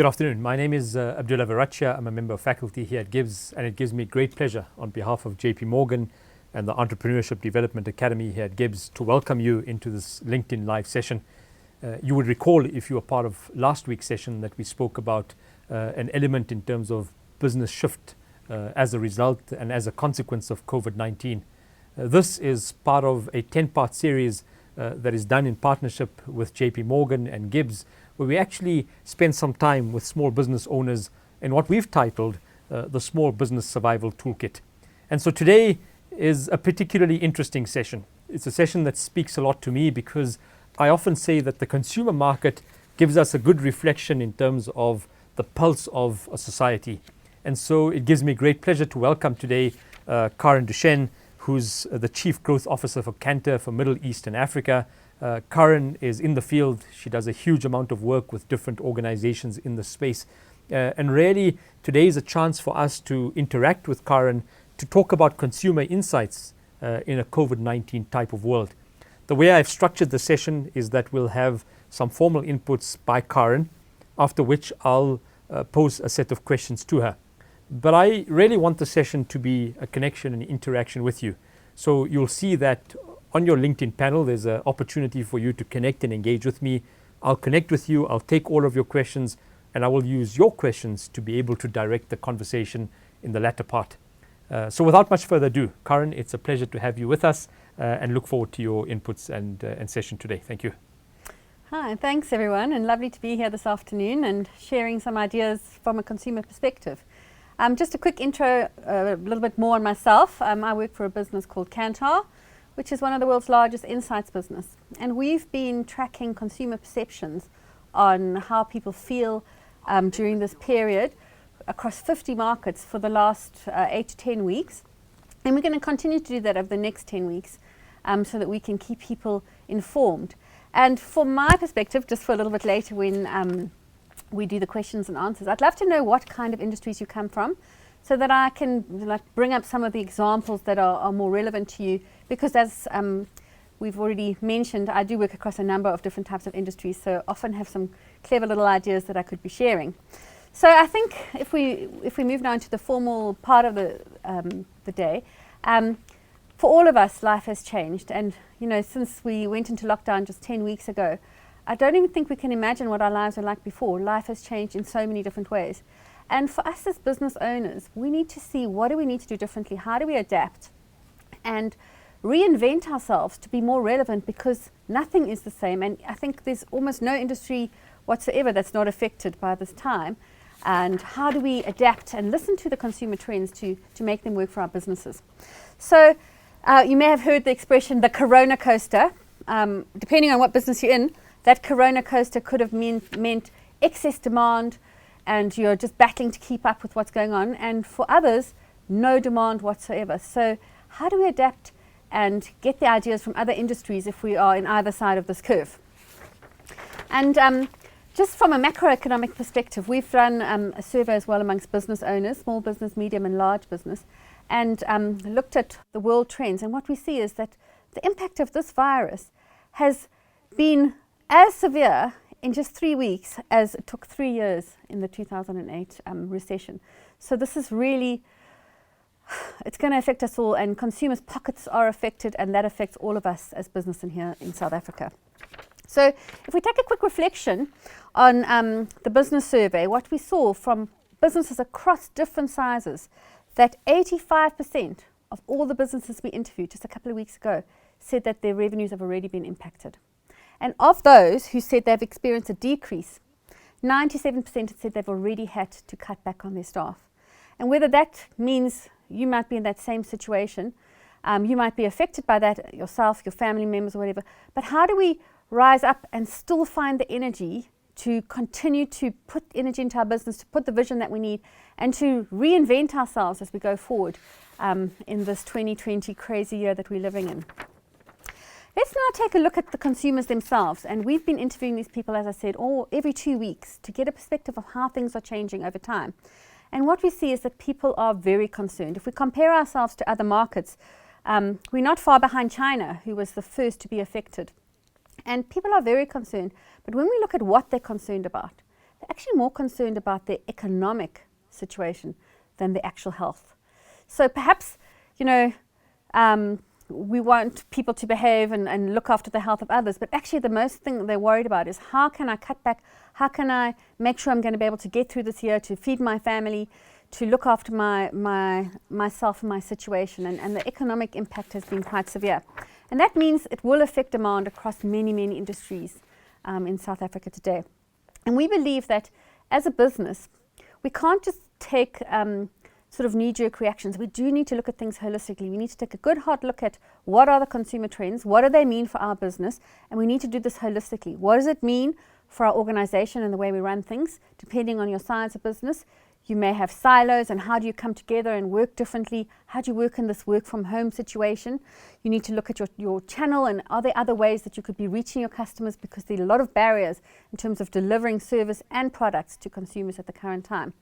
Good afternoon. My name is Abdullah Varachia. I'm a member of faculty here at GIBS, and it gives me great pleasure on behalf of JP Morgan and the Entrepreneurship Development Academy here at GIBS to welcome you into this LinkedIn Live session. You would recall, if you were part of last week's session, that we spoke about an element in terms of business shift as a result and as a consequence of COVID-19. This is part of a 10-part series that is done in partnership with JP Morgan and GIBS, where we actually spend some time with small business owners in what we've titled the Small Business Survival Toolkit. And so today is a particularly interesting session. It's a session that speaks a lot to me because I often say that the consumer market gives us a good reflection in terms of the pulse of a society. And so it gives me great pleasure to welcome today Karin, who's the Chief Growth Officer for Kantar for Middle East and Africa. Karin is in the field. She does a huge amount of work with different organizations in the space. And really, today is a chance for us to interact with Karin to talk about consumer insights in a COVID-19 type of world. The way I've structured the session is that we'll have some formal inputs by Karin, after which I'll pose a set of questions to her. But I really want the session to be a connection and interaction with you. So you'll see that on your LinkedIn panel, there's an opportunity for you to connect and engage with me. I'll connect with you, I'll take all of your questions, and I will use your questions to be able to direct the conversation in the latter part. So without much further ado, Karin, it's a pleasure to have you with us and look forward to your inputs and session today. Thank you. Hi, thanks everyone, and lovely to be here this afternoon and sharing some ideas from a consumer perspective. Just a quick intro, a little bit more on myself. I work for a business called Kantar, which is one of the world's largest insights business. And we've been tracking consumer perceptions on how people feel during this period across 50 markets for the last 8 to 10 weeks. And we're going to continue to do that over the next 10 weeks so that we can keep people informed. And from my perspective, just for a little bit later when we do the questions and answers, I'd love to know what kind of industries you come from so that I can bring up some of the examples that are more relevant to you, because as we've already mentioned, I do work across a number of different types of industries, so often have some clever little ideas that I could be sharing. So I think if we move now into the formal part of the day, for all of us, life has changed. And since we went into lockdown just 10 weeks ago, I don't even think we can imagine what our lives were like before. Life has changed in so many different ways. And for us as business owners, we need to see what do we need to do differently, how do we adapt and reinvent ourselves to be more relevant, because nothing is the same. And I think there's almost no industry whatsoever that's not affected by this time. And how do we adapt and listen to the consumer trends to make them work for our businesses? So you may have heard the expression, the Corona coaster. Depending on what business you're in, that Corona coaster could have meant excess demand, and you're just battling to keep up with what's going on. And for others, no demand whatsoever. So how do we adapt and get the ideas from other industries if we are in either side of this curve? And just from a macroeconomic perspective, we've run a survey as well amongst business owners, small business, medium and large business, and looked at the world trends. And what we see is that the impact of this virus has been as severe in just 3 weeks as it took 3 years in the 2008 recession. So this is really, it's going to affect us all, and consumers' pockets are affected, and that affects all of us as business in here in South Africa. So if we take a quick reflection on the business survey, what we saw from businesses across different sizes, that 85% of all the businesses we interviewed just a couple of weeks ago said that their revenues have already been impacted. And of those who said they've experienced a decrease, 97% said they've already had to cut back on their staff. And whether that means you might be in that same situation, you might be affected by that yourself, your family members or whatever, but how do we rise up and still find the energy to continue to put energy into our business, to put the vision that we need, and to reinvent ourselves as we go forward in this 2020 crazy year that we're living in? Let's now take a look at the consumers themselves. And we've been interviewing these people, as I said, every 2 weeks to get a perspective of how things are changing over time. And what we see is that people are very concerned. If we compare ourselves to other markets, we're not far behind China, who was the first to be affected. And people are very concerned. But when we look at what they're concerned about, they're actually more concerned about their economic situation than their actual health. So perhaps, we want people to behave and look after the health of others, but actually the most thing they're worried about is how can I cut back, how can I make sure I'm going to be able to get through this year, to feed my family, to look after myself and my situation, and the economic impact has been quite severe. And that means it will affect demand across many, many industries in South Africa today. And we believe that as a business, we can't just take sort of knee-jerk reactions. We do need to look at things holistically. We need to take a good hard look at what are the consumer trends, what do they mean for our business, and we need to do this holistically. What does it mean for our organization and the way we run things? Depending on your size of business, you may have silos, and how do you come together and work differently? How do you work in this work from home situation? You need to look at your channel, and are there other ways that you could be reaching your customers, because there are a lot of barriers in terms of delivering service and products to consumers at the current time.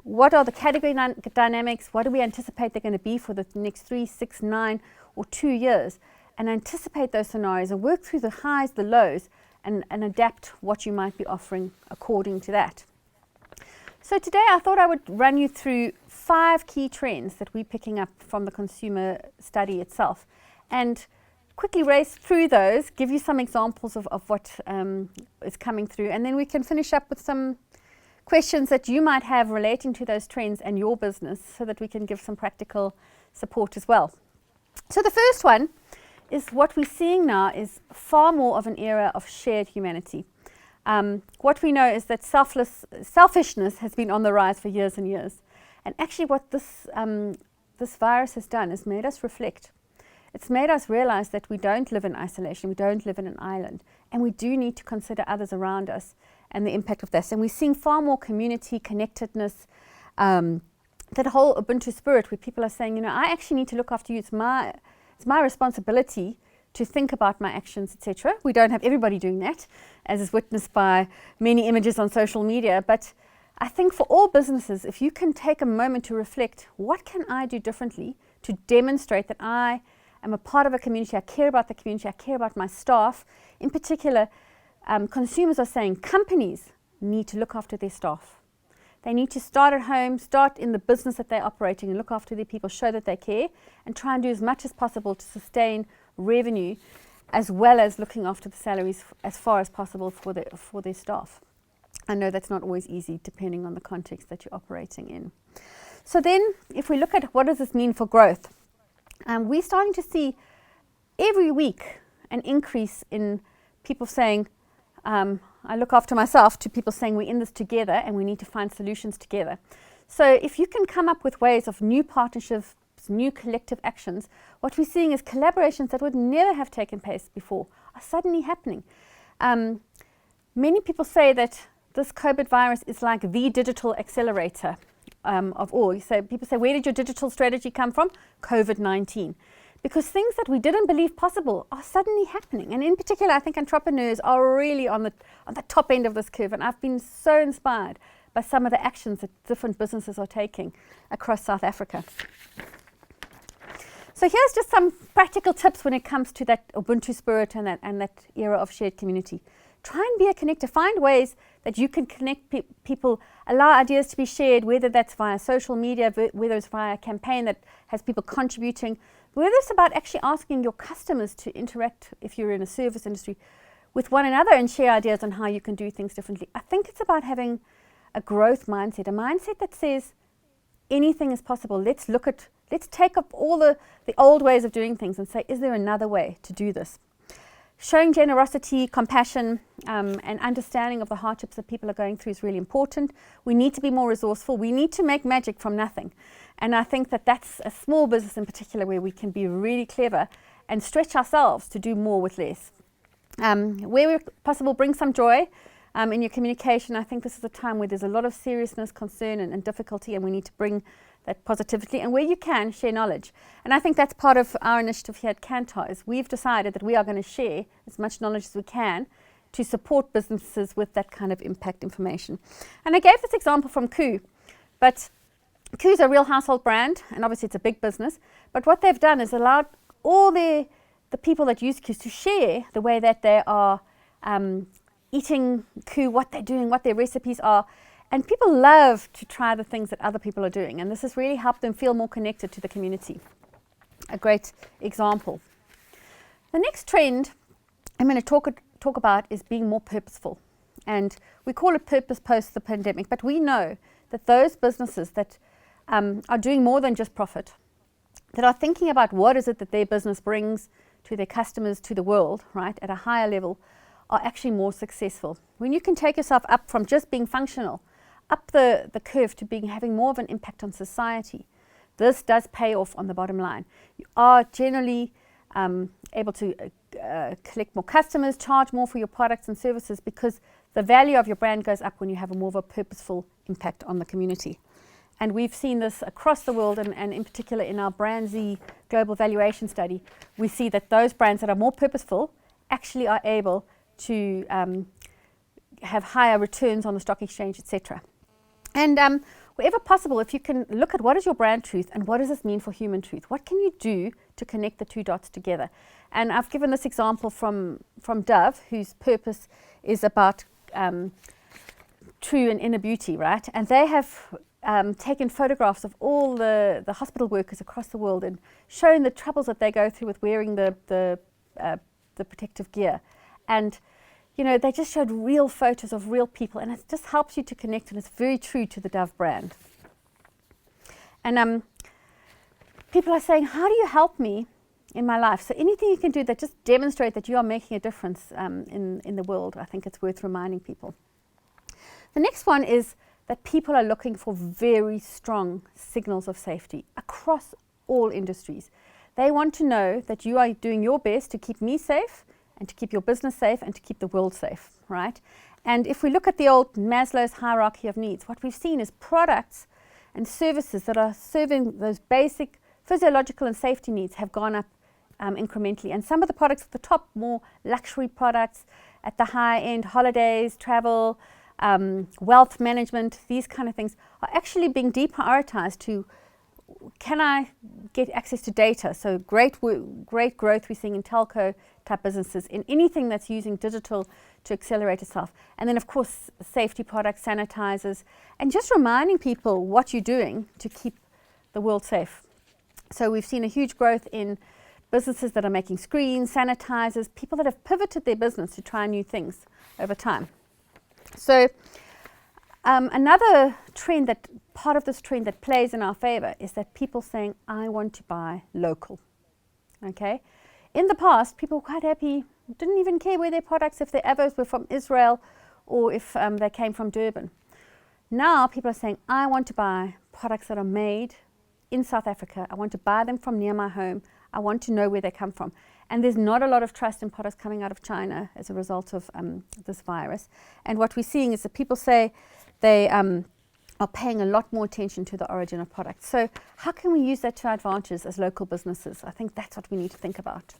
What are the category dynamics? What do we anticipate they're going to be for the next 3, 6, 9 or 2 years? And anticipate those scenarios and work through the highs, the lows, and adapt what you might be offering according to that. So today I thought I would run you through 5 key trends that we're picking up from the consumer study itself, and quickly race through those, give you some examples of what is coming through, and then we can finish up with some questions that you might have relating to those trends and your business, so that we can give some practical support as well. So the first one is what we're seeing now is far more of an era of shared humanity. What we know is that selfishness has been on the rise for years and years. And actually what this virus has done is made us reflect. It's made us realize that we don't live in isolation, we don't live in an island, and we do need to consider others around us and the impact of this. And we're seeing far more community connectedness, that whole Ubuntu spirit where people are saying, I actually need to look after you. It's my responsibility to think about my actions, etc. We don't have everybody doing that, as is witnessed by many images on social media. But I think for all businesses, if you can take a moment to reflect, what can I do differently to demonstrate that I am a part of a community, I care about the community, I care about my staff. In particular, consumers are saying companies need to look after their staff. They need to start at home, start in the business that they're operating, and look after their people, show that they care, and try and do as much as possible to sustain revenue, as well as looking after the salaries as far as possible for their staff. I know that's not always easy, depending on the context that you're operating in. So then, if we look at what does this mean for growth, we're starting to see every week an increase in people saying, I look after myself, to people saying we're in this together and we need to find solutions together. So if you can come up with ways of new partnerships, new collective actions, what we're seeing is collaborations that would never have taken place before are suddenly happening. Many people say that this COVID virus is like the digital accelerator of all. People say, where did your digital strategy come from? COVID-19. Because things that we didn't believe possible are suddenly happening. And in particular, I think entrepreneurs are really on the top end of this curve. And I've been so inspired by some of the actions that different businesses are taking across South Africa. So here's just some practical tips when it comes to that Ubuntu spirit and that era of shared community. Try and be a connector. Find ways that you can connect people, allow ideas to be shared, whether that's via social media, whether it's via a campaign that has people contributing, whether it's about actually asking your customers to interact, if you're in a service industry, with one another and share ideas on how you can do things differently. I think it's about having a growth mindset, a mindset that says anything is possible. Let's take up all the old ways of doing things and say, is there another way to do this? Showing generosity, compassion, and understanding of the hardships that people are going through is really important. We need to be more resourceful. We need to make magic from nothing. And I think that that's a small business in particular where we can be really clever and stretch ourselves to do more with less. Where possible, bring some joy in your communication. I think this is a time where there's a lot of seriousness, concern, and difficulty, and we need to bring that positivity. And where you can, share knowledge. And I think that's part of our initiative here at Kantar, is we've decided that we are going to share as much knowledge as we can to support businesses with that kind of impact information. And I gave this example from Koo, but Koo's a real household brand, and obviously it's a big business. But what they've done is allowed all the people that use Koo to share the way that they are eating coup, what they're doing, what their recipes are. And people love to try the things that other people are doing. And this has really helped them feel more connected to the community. A great example. The next trend I'm going to talk about is being more purposeful. And we call it purpose post the pandemic. But we know that those businesses that are doing more than just profit, that are thinking about what is it that their business brings to their customers, to the world, right, at a higher level, are actually more successful. When you can take yourself up from just being functional, up the curve to having more of an impact on society, this does pay off on the bottom line. You are generally able to collect more customers, charge more for your products and services, because the value of your brand goes up when you have a more of a purposeful impact on the community. And we've seen this across the world, and in particular in our Brand Z global valuation study, we see that those brands that are more purposeful actually are able to have higher returns on the stock exchange, etc. And wherever possible, if you can look at what is your brand truth and what does this mean for human truth, what can you do to connect the two dots together? And I've given this example from Dove, whose purpose is about true and inner beauty, right? And they have taken photographs of all the hospital workers across the world and shown the troubles that they go through with wearing the protective gear. And you know, they just showed real photos of real people, and it just helps you to connect, and it's very true to the Dove brand. And people are saying, how do you help me in my life? So anything you can do that just demonstrate that you are making a difference in the world, I think it's worth reminding people. The next one is that people are looking for very strong signals of safety across all industries. They want to know that you are doing your best to keep me safe, and to keep your business safe, and to keep the world safe, right? And if we look at the old Maslow's hierarchy of needs, what we've seen is products and services that are serving those basic physiological and safety needs have gone up incrementally. And some of the products at the top, more luxury products, at the high end, holidays, travel, wealth management, these kind of things, are actually being deprioritized to, can I get access to data? So great growth we're seeing in telco type businesses, in anything that's using digital to accelerate itself. And then of course safety products, sanitizers, and just reminding people what you're doing to keep the world safe. So we've seen a huge growth in businesses that are making screens, sanitizers, people that have pivoted their business to try new things over time. So another trend that, part of this trend that plays in our favor is that people saying, I want to buy local, okay? In the past, people were quite happy, didn't even care where their products, if their avos were from Israel or if they came from Durban. Now people are saying, I want to buy products that are made in South Africa. I want to buy them from near my home. I want to know where they come from. And there's not a lot of trust in products coming out of China as a result of this virus. And what we're seeing is that people say they are paying a lot more attention to the origin of products. So how can we use that to our advantage as local businesses? I think that's what we need to think about.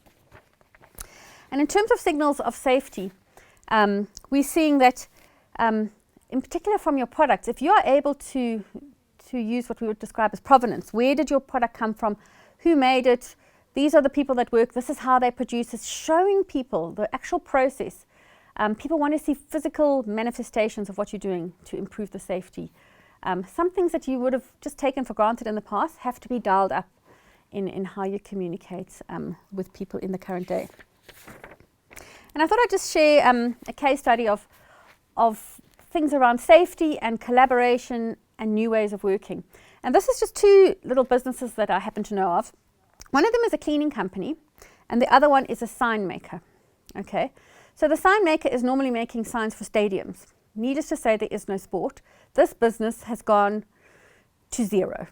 And in terms of signals of safety, we're seeing that in particular from your products, if you are able to use what we would describe as provenance, where did your product come from, who made it, these are the people that work, this is how they produce it, showing people the actual process. People want to see physical manifestations of what you're doing to improve the safety. Some things that you would have just taken for granted in the past have to be dialed up in how you communicate with people in the current day. And I thought I'd just share a case study of things around safety and collaboration and new ways of working. And this is just two little businesses that I happen to know of. One of them is a cleaning company, and the other one is a sign maker. Okay, so the sign maker is normally making signs for stadiums. Needless to say, there is no sport. This business has gone to zero.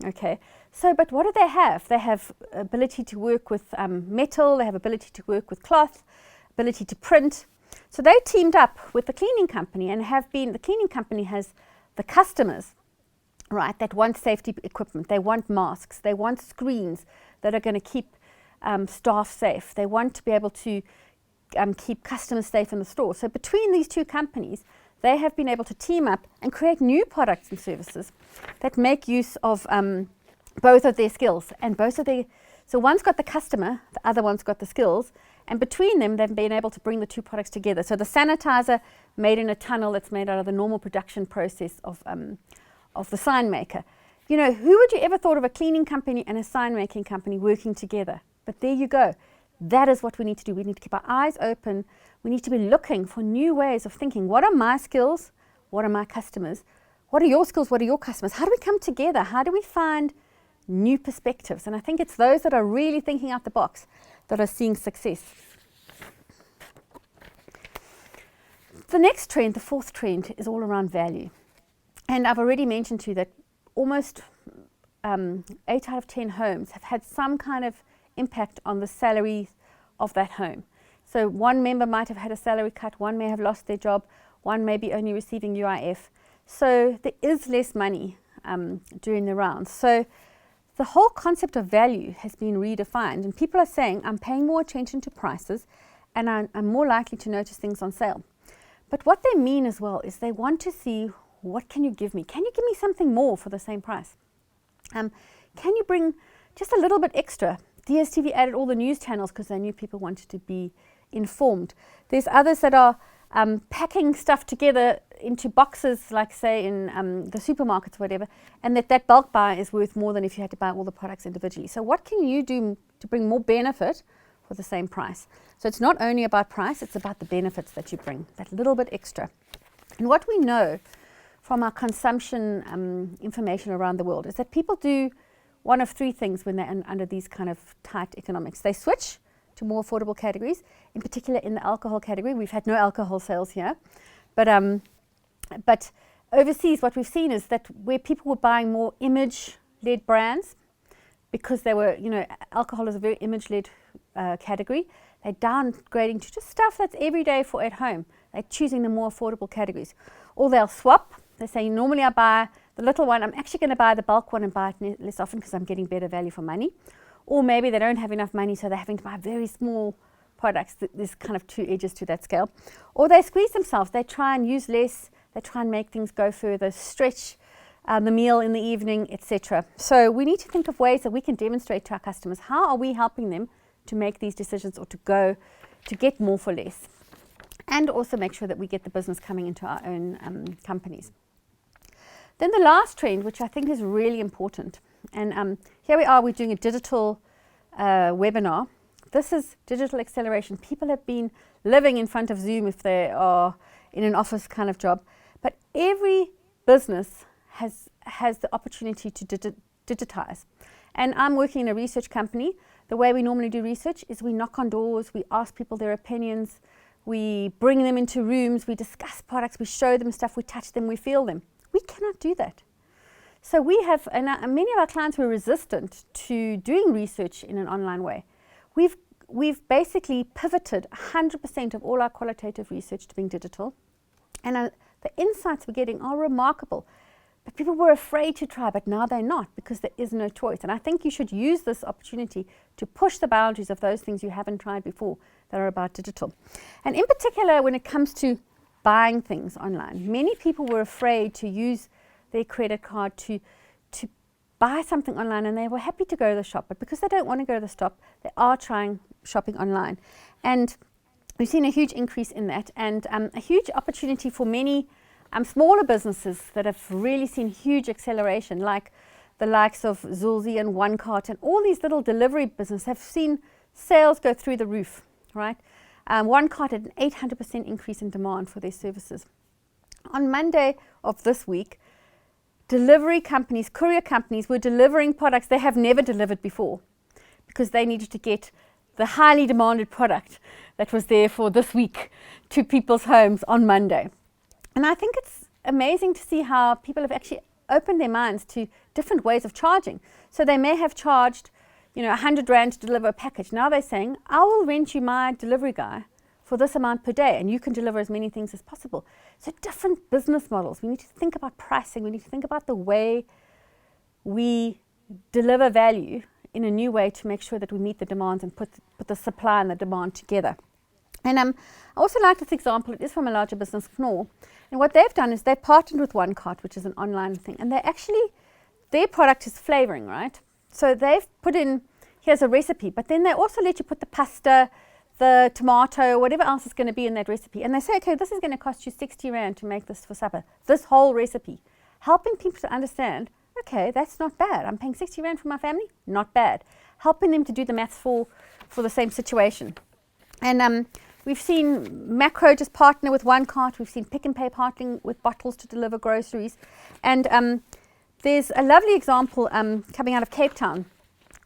Okay, so but what do they have? They have ability to work with metal, they have ability to work with cloth, ability to print. So they teamed up with the cleaning company and the cleaning company has the customers, right, that want safety equipment. They want masks, they want screens that are going to keep staff safe. They want to be able to keep customers safe in the store. So between these two companies, they have been able to team up and create new products and services that make use of both of their skills and both of their. So one's got the customer, the other one's got the skills, And between them, they've been able to bring the two products together. So the sanitizer made in a tunnel that's made out of the normal production process of the sign maker. You know, who would you ever thought of a cleaning company and a sign making company working together? But there you go. That is what we need to do. We need to keep our eyes open. We need to be looking for new ways of thinking. What are my skills? What are my customers? What are your skills? What are your customers? How do we come together? How do we find new perspectives? And I think it's those that are really thinking out the box that are seeing success. The next trend, the fourth trend, is all around value. And I've already mentioned to you that almost 8 out of 10 homes have had some kind of impact on the salary of that home. So one member might have had a salary cut, one may have lost their job, one may be only receiving UIF. So there is less money during the rounds. So the whole concept of value has been redefined, and people are saying, I'm paying more attention to prices and I'm more likely to notice things on sale. But what they mean as well is they want to see, what can you give me? Can you give me something more for the same price? Can you bring just a little bit extra? DSTV added all the news channels because they knew people wanted to be informed. There's others that are packing stuff together into boxes, like say in the supermarkets or whatever, and that bulk buy is worth more than if you had to buy all the products individually. So what can you do to bring more benefit for the same price? So it's not only about price, it's about the benefits that you bring, that little bit extra. And what we know from our consumption information around the world is that people do one of three things when they're under these kind of tight economics. They switch to more affordable categories, in particular in the alcohol category. We've had no alcohol sales here, but overseas what we've seen is that where people were buying more image-led brands, because they were, you know, alcohol is a very image-led category, they're downgrading to just stuff that's everyday for at home. They're choosing the more affordable categories. Or they'll swap. They say, normally I buy the little one, I'm actually going to buy the bulk one and buy it less often because I'm getting better value for money. Or maybe they don't have enough money, so they're having to buy very small products. There's kind of two edges to that scale. Or they squeeze themselves. They try and use less. They try and make things go further, stretch the meal in the evening, etc. So we need to think of ways that we can demonstrate to our customers how are we helping them to make these decisions or to get more for less. And also make sure that we get the business coming into our own companies. Then the last trend, which I think is really important, and here we are, we're doing a digital webinar. This is digital acceleration. People have been living in front of Zoom if they are in an office kind of job, but every business has the opportunity to digitize. And I'm working in a research company. The way we normally do research is we knock on doors, we ask people their opinions, we bring them into rooms, we discuss products, we show them stuff, we touch them, we feel them. We cannot do that. So we have, and many of our clients were resistant to doing research in an online way. We've basically pivoted 100% of all our qualitative research to being digital. And the insights we're getting are remarkable. But people were afraid to try, but now they're not because there is no choice. And I think you should use this opportunity to push the boundaries of those things you haven't tried before that are about digital. And in particular, when it comes to buying things online, many people were afraid to use their credit card to buy something online, and they were happy to go to the shop. But because they don't want to go to the shop, they are trying shopping online. And we've seen a huge increase in that, and a huge opportunity for many smaller businesses that have really seen huge acceleration, like the likes of Zulzi and OneCart and all these little delivery businesses have seen sales go through the roof, right? OneCart had an 800% increase in demand for their services. On Monday of this week, delivery companies, courier companies were delivering products they have never delivered before because they needed to get the highly demanded product that was there for this week to people's homes on Monday. And I think it's amazing to see how people have actually opened their minds to different ways of charging. So they may have charged, 100 Rand to deliver a package. Now they're saying, I will rent you my delivery guy for this amount per day, and you can deliver as many things as possible. So different business models. We need to think about pricing. We need to think about the way we deliver value in a new way to make sure that we meet the demands and put the supply and the demand together. And I also like this example. It is from a larger business, Knorr. And what they've done is they've partnered with OneCart, which is an online thing. And their product is flavoring, right? So they've put in, here's a recipe, but then they also let you put the pasta, the tomato, whatever else is going to be in that recipe. And they say, okay, this is going to cost you 60 Rand to make this for supper, this whole recipe. Helping people to understand, okay, that's not bad. I'm paying 60 Rand for my family, not bad. Helping them to do the maths for the same situation. And we've seen Macro just partner with one cart. We've seen Pick n Pay partnering with bottles to deliver groceries. And there's a lovely example coming out of Cape Town,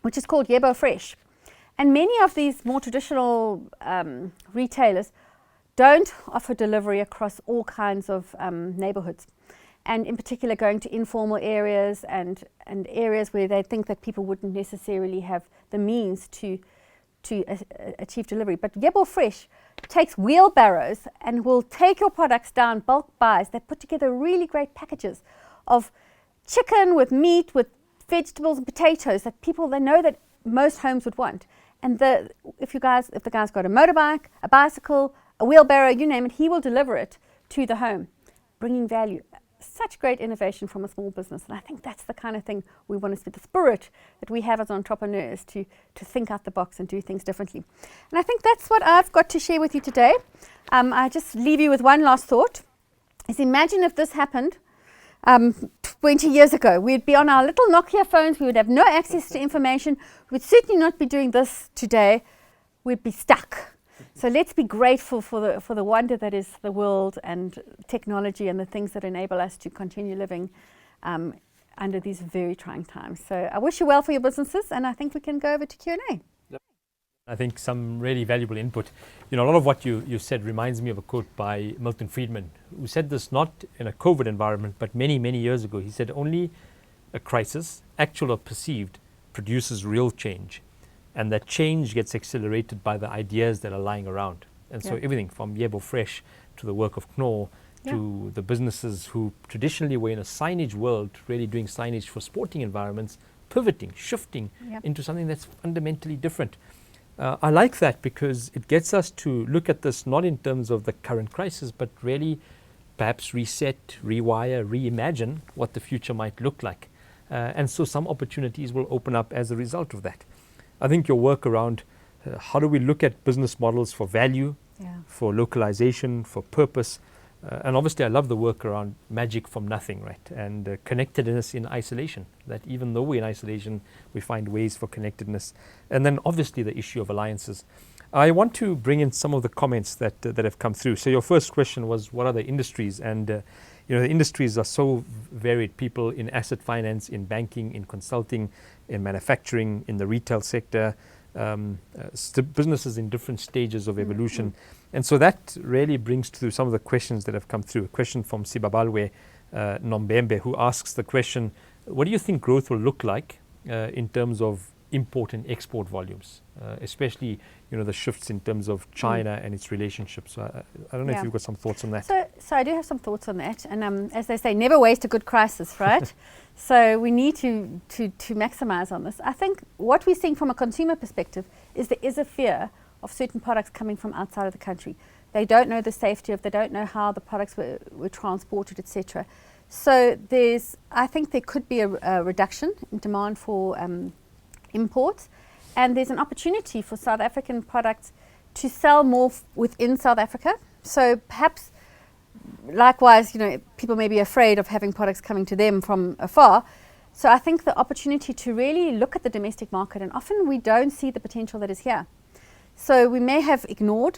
which is called Behaviour Fresh. And many of these more traditional retailers don't offer delivery across all kinds of neighborhoods. And in particular, going to informal areas and areas where they think that people wouldn't necessarily have the means to achieve delivery. But Behaviour Fresh takes wheelbarrows and will take your products down, bulk buys. They put together really great packages of chicken with meat, with vegetables and potatoes that people, they know that most homes would want. And if the guy's got a motorbike, a bicycle, a wheelbarrow, you name it, he will deliver it to the home, bringing value. Such great innovation from a small business. And I think that's the kind of thing we want to see, the spirit that we have as entrepreneurs to think out the box and do things differently. And I think that's what I've got to share with you today. I just leave you with one last thought, is imagine if this happened 20 years ago. We'd be on our little Nokia phones, we would have no access to information, we would certainly not be doing this today, we'd be stuck. So let's be grateful for the wonder that is the world and technology and the things that enable us to continue living under these very trying times. So I wish you well for your businesses, and I think we can go over to Q&A. I think some really valuable input. You know, a lot of what you said reminds me of a quote by Milton Friedman, who said this not in a COVID environment, but many, many years ago. He said, only a crisis, actual or perceived, produces real change. And that change gets accelerated by the ideas that are lying around. And so everything from Behaviour Fresh to the work of Knorr to the businesses who traditionally were in a signage world, really doing signage for sporting environments, pivoting, shifting into something that's fundamentally different. I like that because it gets us to look at this not in terms of the current crisis, but really perhaps reset, rewire, reimagine what the future might look like. And so some opportunities will open up as a result of that. I think your work around how do we look at business models for value, for localization, for purpose, and obviously I love the work around magic from nothing, right? And connectedness in isolation, that even though we're in isolation, we find ways for connectedness. And then obviously the issue of alliances. I want to bring in some of the comments that have come through. So your first question was, what are the industries? And you know, the industries are so varied. People in asset finance, in banking, in consulting, in manufacturing, in the retail sector, businesses in different stages of evolution. And so that really brings through some of the questions that have come through. A question from Sibabalwe Nombembe, who asks the question, what do you think growth will look like in terms of import and export volumes, especially, you know, the shifts in terms of China and its relationships? So I don't know if you've got some thoughts on that. So I do have some thoughts on that. And as they say, never waste a good crisis, right? So we need to maximize on this. I think what we're seeing from a consumer perspective is there is a fear of certain products coming from outside of the country. They don't know the safety of, they don't know how the products were transported, etc. So I think there could be a reduction in demand for imports, and there's an opportunity for South African products to sell more within South Africa. So perhaps likewise, you know, people may be afraid of having products coming to them from afar. So I think the opportunity to really look at the domestic market, and often we don't see the potential that is here. So we may have ignored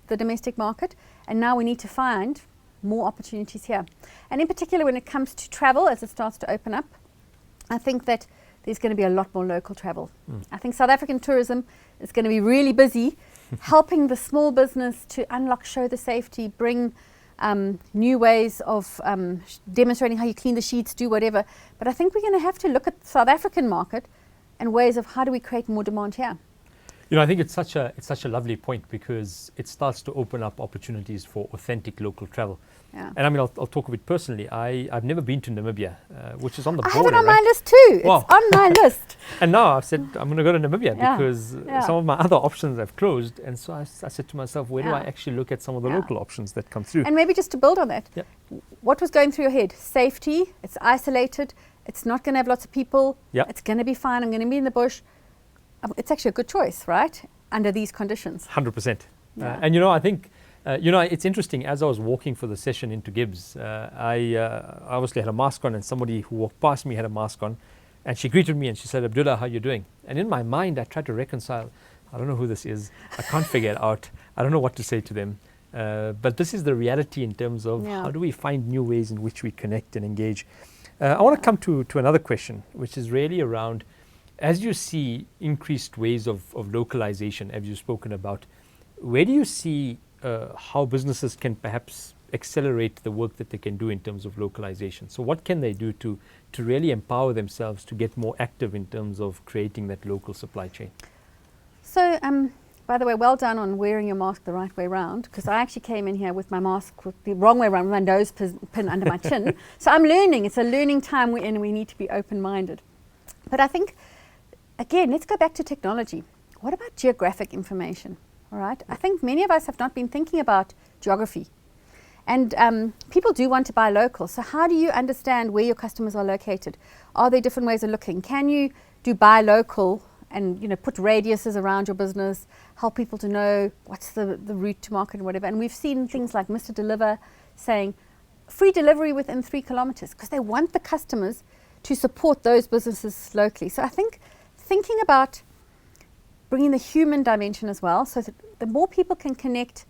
the domestic market, and now we need to find more opportunities here. And in particular, when it comes to travel, as it starts to open up, I think that there's going to be a lot more local travel. I think South African tourism is going to be really busy helping the small business to unlock, show the safety, bring new ways of demonstrating how you clean the sheets, do whatever. But I think we're going to have to look at the South African market and ways of how do we create more demand here. You know, I think it's such a lovely point because it starts to open up opportunities for authentic local travel. And I mean, I'll talk of it personally. I've never been to Namibia, which is on the border. I have it on my list too. Wow. It's on my list. And now I've said I'm going to go to Namibia because some of my other options have closed. And so I said to myself, where do I actually look at some of the local options that come through? And maybe just to build on that, what was going through your head? Safety, it's isolated, it's not going to have lots of people, it's going to be fine, I'm going to be in the bush. It's actually a good choice, right? under these conditions. 100%. Yeah. And I think, it's interesting, as I was walking for the session into GIBS, I obviously had a mask on, and somebody who walked past me had a mask on, and she greeted me and she said, "Abdullah, how are you doing?" And in my mind, I tried to reconcile, I don't know who this is, I can't figure it out, I don't know what to say to them. But this is the reality in terms of how do we find new ways in which we connect and engage. I want to come to another question, which is really around, as you see increased ways of localization, as you've spoken about, where do you see how businesses can perhaps accelerate the work that they can do in terms of localization? So what can they do to really empower themselves to get more active in terms of creating that local supply chain? So, by the way, well done on wearing your mask the right way around, because I actually came in here with my mask with the wrong way around, with my nose pin under my chin. So I'm learning. It's a learning time we're in, and we need to be open-minded. But I think, again, let's go back to technology. What about geographic information? All right. I think many of us have not been thinking about geography. And people do want to buy local. So how do you understand where your customers are located? Are there different ways of looking? Can you do buy local and put radiuses around your business, help people to know what's the route to market and whatever? And we've seen things like Mr. Deliver saying free delivery within 3 kilometers, because they want the customers to support those businesses locally. So I think thinking about bringing the human dimension as well, so that the more people can connect,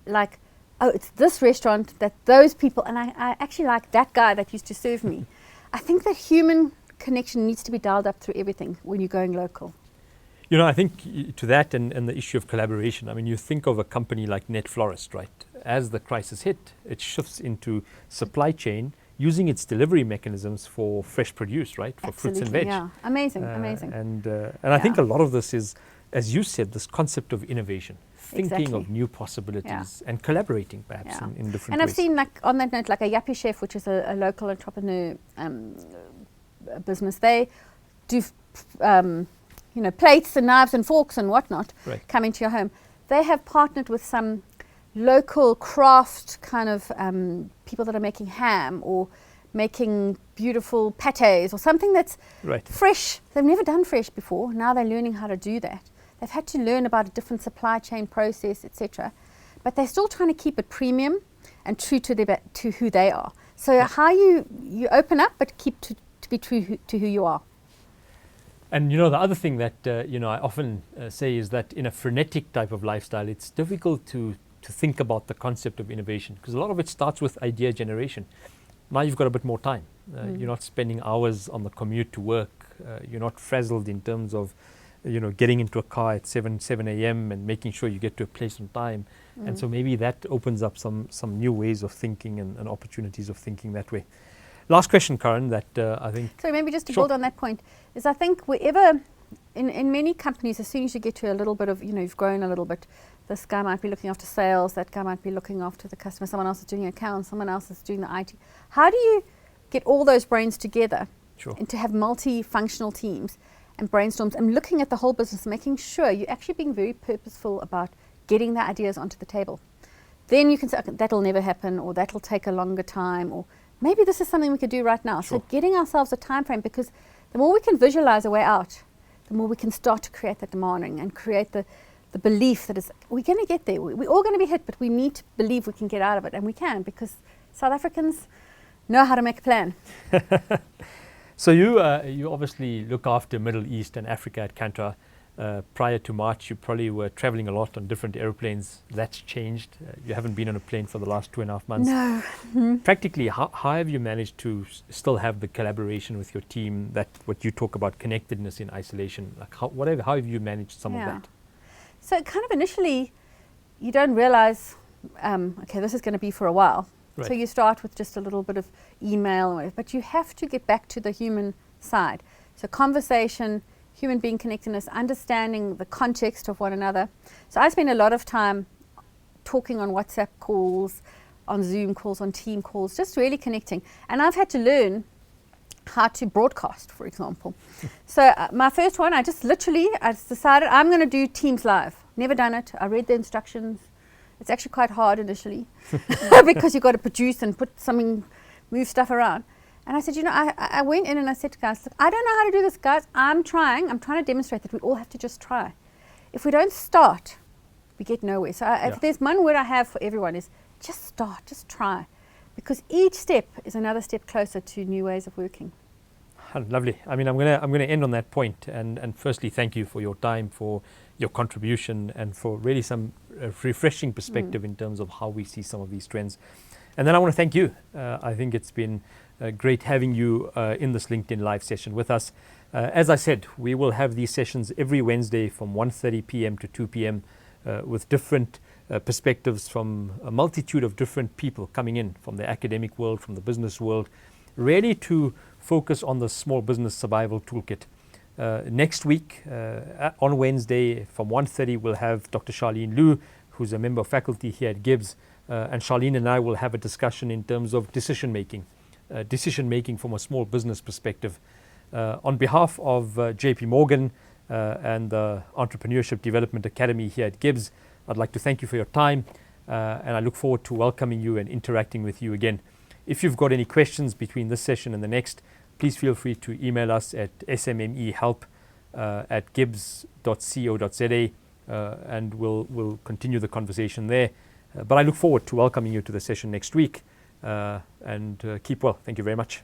like, oh, it's this restaurant that those people, and I actually like that guy that used to serve me. I think that human connection needs to be dialed up through everything when you're going local. I think to that and the issue of collaboration, I mean, you think of a company like Net Florist, right? As the crisis hit, it shifts into supply chain, using its delivery mechanisms for fresh produce, right? For fruits and veg. Yeah, amazing. And I think a lot of this is, as you said, this concept of innovation, thinking of new possibilities and collaborating perhaps in different ways. And I've seen, like, on that note, like a Yappie Chef, which is a local entrepreneur business. They do, plates and knives and forks and whatnot come into your home. They have partnered with some local craft kind of people that are making ham or making beautiful pates or something that's fresh. They've never done fresh before. Now they're learning how to do that. They've had to learn about a different supply chain process, etc. But they're still trying to keep it premium and true to who they are. So how you open up, but keep to be true to who you are. And the other thing that I often say is that in a frenetic type of lifestyle, it's difficult to think about the concept of innovation, because a lot of it starts with idea generation. Now you've got a bit more time. You're not spending hours on the commute to work. You're not frazzled in terms of getting into a car at 7 a.m. and making sure you get to a place on time. And so maybe that opens up some new ways of thinking and opportunities of thinking that way. Last question, Karin, that I think... So maybe just to build on that point, is I think wherever, in many companies, as soon as you get to a little bit of, you've grown a little bit, this guy might be looking after sales, that guy might be looking after the customer, someone else is doing accounts, someone else is doing the IT. How do you get all those brains together and to have multi-functional teams and brainstorms and looking at the whole business, making sure you're actually being very purposeful about getting the ideas onto the table? Then you can say, okay, that'll never happen, or that'll take a longer time, or maybe this is something we could do right now. So getting ourselves a time frame, because the more we can visualize a way out, the more we can start to create that demanding and create the belief that we're going to get there. We're all going to be hit, but we need to believe we can get out of it, and we can, because South Africans know how to make a plan. So you obviously look after Middle East and Africa at Kantar. Prior to March, you probably were traveling a lot on different airplanes. That's changed. You haven't been on a plane for the last 2.5 months. No. Practically, how have you managed to still have the collaboration with your team, that what you talk about connectedness in isolation? Like how have you managed some of that? So kind of initially, you don't realize, okay, this is going to be for a while. So you start with just a little bit of email, or whatever, but you have to get back to the human side. So conversation, human being connectedness, understanding the context of one another. So I spend a lot of time talking on WhatsApp calls, on Zoom calls, on team calls, just really connecting. And I've had to learn how to broadcast, for example. So my first one, I decided I'm going to do Teams Live. Never done it. I read the instructions. It's actually quite hard initially because you've got to produce and move stuff around. And I said, I went in and I said to guys, look, I don't know how to do this, guys. I'm trying to demonstrate that we all have to just try. If we don't start, we get nowhere. So if there's one word I have for everyone is just start, just try. Because each step is another step closer to new ways of working. Lovely. I mean, I'm gonna end on that point. And firstly, thank you for your time, for your contribution, and for really some refreshing perspective in terms of how we see some of these trends. And then I want to thank you. I think it's been great having you in this LinkedIn Live session with us. As I said, we will have these sessions every Wednesday from 1:30 p.m. to 2 p.m. With different perspectives from a multitude of different people coming in from the academic world, from the business world, really to focus on the small business survival toolkit. Next week, on Wednesday from 1:30, we'll have Dr. Charlene Liu, who's a member of faculty here at GIBS, and Charlene and I will have a discussion in terms of decision making from a small business perspective. On behalf of JP Morgan and the Entrepreneurship Development Academy here at GIBS, I'd like to thank you for your time, and I look forward to welcoming you and interacting with you again. If you've got any questions between this session and the next, please feel free to email us at smmehelp@gibs.co.za, and we'll continue the conversation there. But I look forward to welcoming you to the session next week, and keep well. Thank you very much.